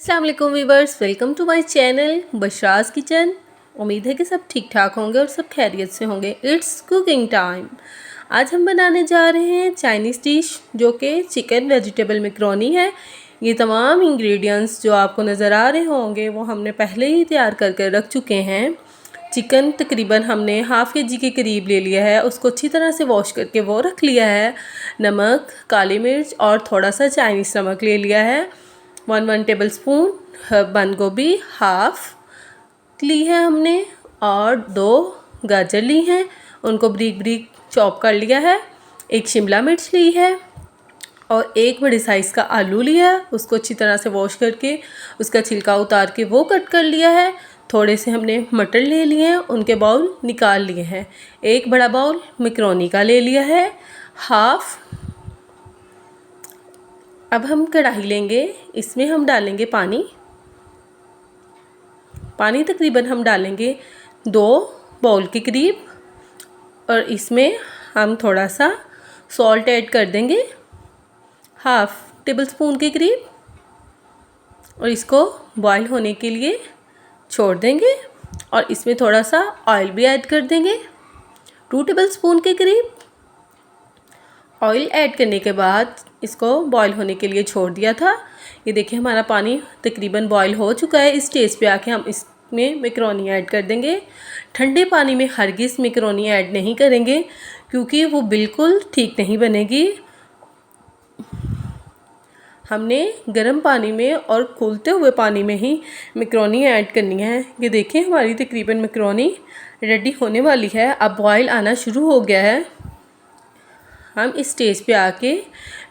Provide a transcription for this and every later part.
अस्सलाम वालेकुम viewers, welcome to my channel Bushra's kitchen. उम्मीद है कि सब ठीक ठाक होंगे और सब खैरियत से होंगे। It's cooking time. आज हम बनाने जा रहे हैं चाइनीज़ डिश जो कि चिकन वेजिटेबल मैकरोनी है। ये तमाम इंग्रेडिएंट्स जो आपको नज़र आ रहे होंगे वो हमने पहले ही तैयार करके रख चुके हैं। चिकन तकरीबन हमने हाफ़ के जी के करीब ले लिया है, उसको अच्छी तरह से वॉश करके वो रख लिया है। नमक, काली मिर्च और थोड़ा सा चाइनीज़ नमक ले लिया है। 1 टेबल स्पून बंद गोभी हाफ ली है हमने, और 2 गाजर ली हैं, उनको ब्रीक ब्रीक चॉप कर लिया है। 1 शिमला मिर्च ली है और 1 बड़े साइज़ का आलू लिया है, उसको अच्छी तरह से वॉश करके उसका छिलका उतार के वो कट कर लिया है। थोड़े से हमने मटर ले लिए हैं, उनके बाउल निकाल लिए हैं। 1 बड़ा बाउल मैकरोनी का ले लिया है, हाफ। अब हम कढ़ाई लेंगे, इसमें हम डालेंगे पानी तकरीबन हम डालेंगे 2 बाउल के करीब, और इसमें हम थोड़ा सा सॉल्ट ऐड कर देंगे हाफ टेबल स्पून के करीब, और इसको बॉईल होने के लिए छोड़ देंगे। और इसमें थोड़ा सा ऑयल भी ऐड कर देंगे 2 टेबल स्पून के करीब। ऑयल ऐड करने के बाद इसको बॉईल होने के लिए छोड़ दिया था। ये देखिए हमारा पानी तकरीबन बॉईल हो चुका है। इस स्टेज पे आके हम इसमें मैकरोनी ऐड कर देंगे। ठंडे पानी में हरगिज़ मैकरोनी ऐड नहीं करेंगे क्योंकि वो बिल्कुल ठीक नहीं बनेगी। हमने गर्म पानी में और खौलते हुए पानी में ही मैकरोनी ऐड करनी है। ये देखिए हमारी तकरीबन मैकरोनी रेडी होने वाली है। अब बॉईल आना शुरू हो गया है। हम इस स्टेज पे आके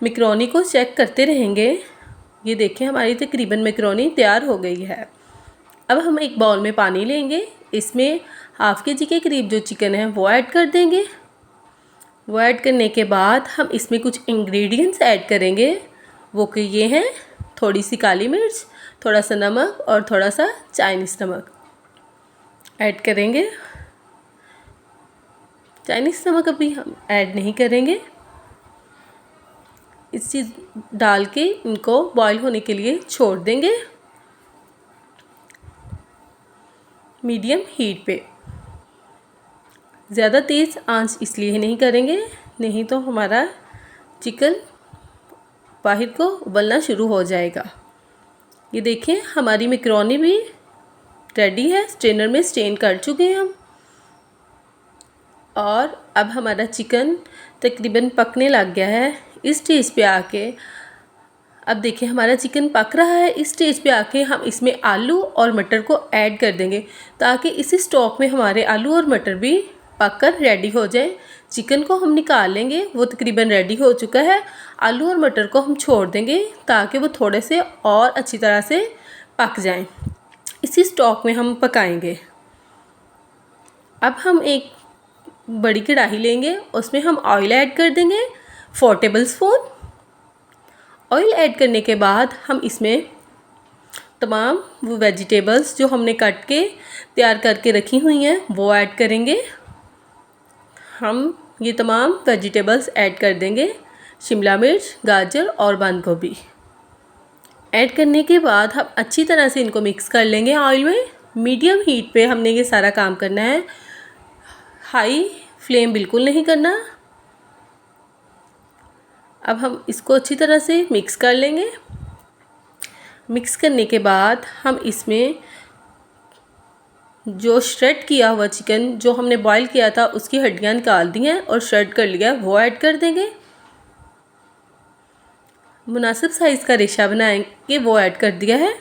मैकरोनी को चेक करते रहेंगे। ये देखिए हमारी तकरीबन मैकरोनी तैयार हो गई है। अब हम एक बाउल में पानी लेंगे, इसमें हाफ़ के जी के करीब जो चिकन है वो ऐड कर देंगे। वो ऐड करने के बाद हम इसमें कुछ इंग्रेडिएंट्स ऐड करेंगे, वो कि ये हैं थोड़ी सी काली मिर्च, थोड़ा सा नमक और थोड़ा सा चाइनीज़ नमक ऐड करेंगे। चाइनीज़ नमक अभी हम ऐड नहीं करेंगे। इस चीज़ डाल के इनको बॉईल होने के लिए छोड़ देंगे मीडियम हीट पे। ज़्यादा तेज़ आंच इसलिए नहीं करेंगे, नहीं तो हमारा चिकन बाहर को उबलना शुरू हो जाएगा। ये देखिए हमारी मैकरोनी भी रेडी है, स्ट्रेनर में स्ट्रेन कर चुके हैं हम। और अब हमारा चिकन तकरीबन पकने लग गया है। इस स्टेज पे आके अब देखिए हमारा चिकन पक रहा है। इस स्टेज पे आके हम इसमें आलू और मटर को ऐड कर देंगे ताकि इसी स्टॉक में हमारे आलू और मटर भी पककर रेडी हो जाए। चिकन को हम निकाल लेंगे, वो तकरीबन रेडी हो चुका है। आलू और मटर को हम छोड़ देंगे ताकि वो थोड़े से और अच्छी तरह से पक जाएं। इसी स्टॉक में हम पकाएंगे। अब हम एक बड़ी कढ़ाई लेंगे, उसमें हम ऑयल ऐड कर देंगे 4 टेबल स्पून। ऑयल ऐड करने के बाद हम इसमें तमाम वो वेजिटेबल्स जो हमने काट के तैयार करके रखी हुई हैं वो ऐड करेंगे। हम ये तमाम वेजिटेबल्स ऐड कर देंगे, शिमला मिर्च, गाजर और बंद गोभी ऐड करने के बाद हम अच्छी तरह से इनको मिक्स कर लेंगे ऑयल में। मीडियम हीट पे हमने ये सारा काम करना है, हाई फ्लेम बिल्कुल नहीं करना। अब हम इसको अच्छी तरह से मिक्स कर लेंगे। मिक्स करने के बाद हम इसमें जो श्रेड किया हुआ चिकन जो हमने बॉईल किया था उसकी हड्डियां निकाल दी हैं और श्रेड कर लिया, वो ऐड कर देंगे। मुनासिब साइज़ का रेशा बनाएंगे, वो ऐड कर दिया है।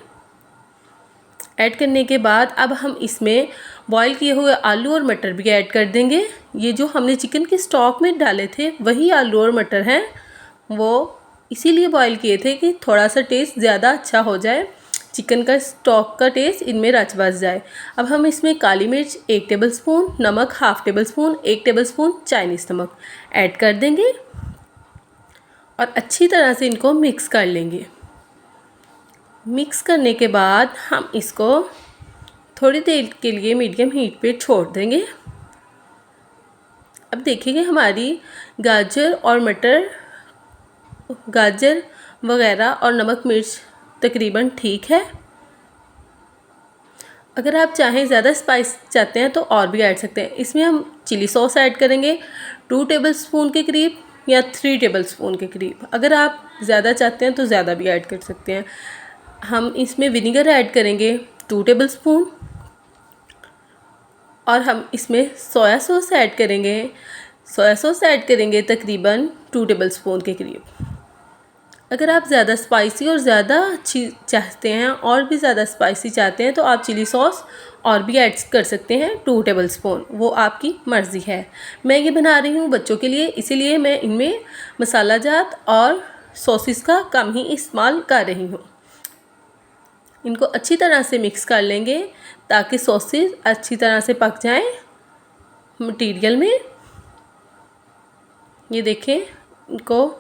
ऐड करने के बाद अब हम इसमें बॉईल किए हुए आलू और मटर भी ऐड कर देंगे। ये जो हमने चिकन के स्टॉक में डाले थे वही आलू और मटर हैं, वो इसीलिए बॉईल किए थे कि थोड़ा सा टेस्ट ज़्यादा अच्छा हो जाए, चिकन का स्टॉक का टेस्ट इनमें रच बस जाए। अब हम इसमें काली मिर्च 1 टेबल स्पून, नमक half table spoon, 1 table spoon Chinese नमक ऐड कर देंगे और अच्छी तरह से इनको मिक्स कर लेंगे। मिक्स करने के बाद हम इसको थोड़ी देर के लिए मीडियम हीट पे छोड़ देंगे। अब देखिए हमारी गाजर वगैरह और नमक मिर्च तकरीबन ठीक है। अगर आप चाहें ज़्यादा स्पाइस चाहते हैं तो और भी ऐड सकते हैं। इसमें हम चिली सॉस ऐड करेंगे 2 टेबलस्पून के करीब या 3 टेबलस्पून के करीब। अगर आप ज़्यादा चाहते हैं तो ज़्यादा भी ऐड कर सकते हैं। हम इसमें विनेगर ऐड करेंगे 2 टेबलस्पून और हम इसमें सोया सॉस ऐड करेंगे। सोया सॉस ऐड करेंगे तकरीबन 2 टेबलस्पून के करीब। अगर आप ज़्यादा स्पाइसी और ज़्यादा अच्छी चाहते हैं और भी ज़्यादा स्पाइसी चाहते हैं तो आप चिली सॉस और भी ऐड कर सकते हैं 2 टेबलस्पून, वो आपकी मर्ज़ी है। मैं ये बना रही हूँ बच्चों के लिए, इसीलिए मैं इनमें मसाला जात और सॉसेस का कम ही इस्तेमाल कर रही हूँ। इनको अच्छी तरह से मिक्स कर लेंगे ताकि सॉसेस अच्छी तरह से पक जाएं मटीरियल में। ये देखें इनको।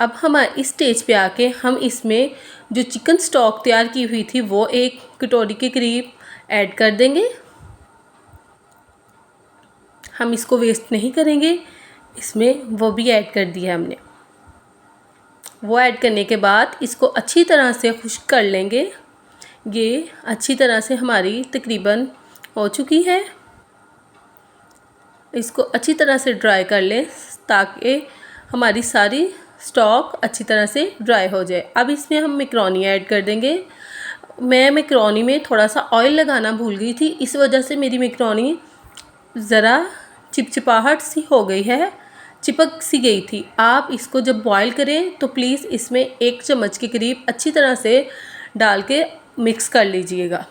अब हम इस स्टेज पे आके हम इसमें जो चिकन स्टॉक तैयार की हुई थी वो 1 कटोरी के करीब ऐड कर देंगे। हम इसको वेस्ट नहीं करेंगे, इसमें वो भी ऐड कर दिया हमने। वो ऐड करने के बाद इसको अच्छी तरह से खुश्क कर लेंगे। ये अच्छी तरह से हमारी तकरीबन हो चुकी है। इसको अच्छी तरह से ड्राई कर लें ताकि हमारी सारी स्टॉक अच्छी तरह से ड्राई हो जाए। अब इसमें हम मैकरोनी ऐड कर देंगे। मैं मैकरोनी में थोड़ा सा ऑयल लगाना भूल गई थी, इस वजह से मेरी मैकरोनी ज़रा चिपचिपाहट सी हो गई है, चिपक सी गई थी। आप इसको जब बॉईल करें तो प्लीज़ इसमें 1 चम्मच के करीब अच्छी तरह से डाल के मिक्स कर लीजिएगा।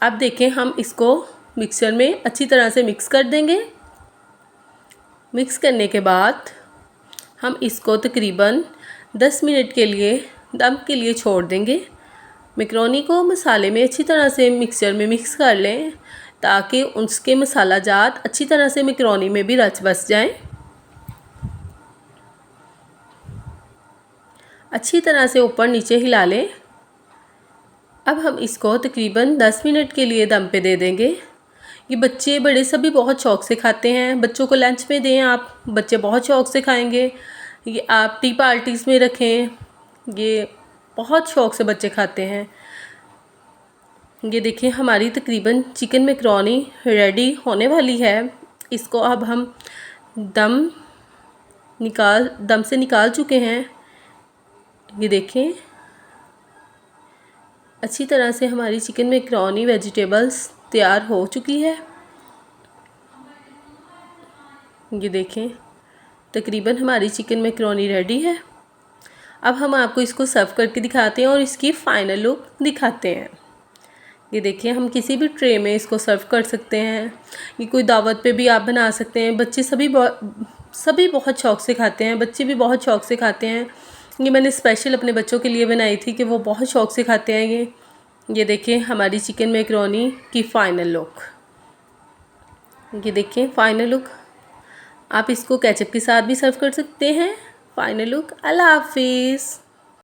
अब देखें हम इसको मिक्सर में अच्छी तरह से मिक्स कर देंगे। मिक्स करने के बाद हम इसको तकरीबन 10 मिनट के लिए दम के लिए छोड़ देंगे। मैकरोनी को मसाले में अच्छी तरह से मिक्सचर में मिक्स कर लें ताकि उसके मसाला जात अच्छी तरह से मैकरोनी में भी रच बस जाएं। अच्छी तरह से ऊपर नीचे हिला लें। अब हम इसको तकरीबन 10 मिनट के लिए दम पे दे देंगे। ये बच्चे बड़े सभी बहुत शौक़ से खाते हैं। बच्चों को लंच में दें आप, बच्चे बहुत शौक़ से खाएंगे। ये आप टी पार्टीज़ में रखें, ये बहुत शौक़ से बच्चे खाते हैं। ये देखिए हमारी तकरीबन चिकन मैकरोनी रेडी होने वाली है। इसको अब हम दम से निकाल चुके हैं। ये देखें अच्छी तरह से हमारी चिकन मैकरोनी वेजिटेबल्स तैयार हो चुकी है। ये देखें तकरीबन हमारी चिकन मैकरोनी रेडी है। अब हम आपको इसको सर्व करके दिखाते हैं और इसकी फ़ाइनल लुक दिखाते हैं। ये देखिए हम किसी भी ट्रे में इसको सर्व कर सकते हैं। ये कोई दावत पे भी आप बना सकते हैं। बच्चे सभी बहुत शौक़ से खाते हैं, बच्चे भी बहुत शौक़ से खाते हैं। ये मैंने स्पेशल अपने बच्चों के लिए बनाई थी कि वो बहुत शौक़ से खाते हैं। ये देखिए हमारी चिकन मैकरोनी की फ़ाइनल लुक। ये देखिए फ़ाइनल लुक। आप इसको केचप के साथ भी सर्व कर सकते हैं। Final look. अल्लाह हाफिज़।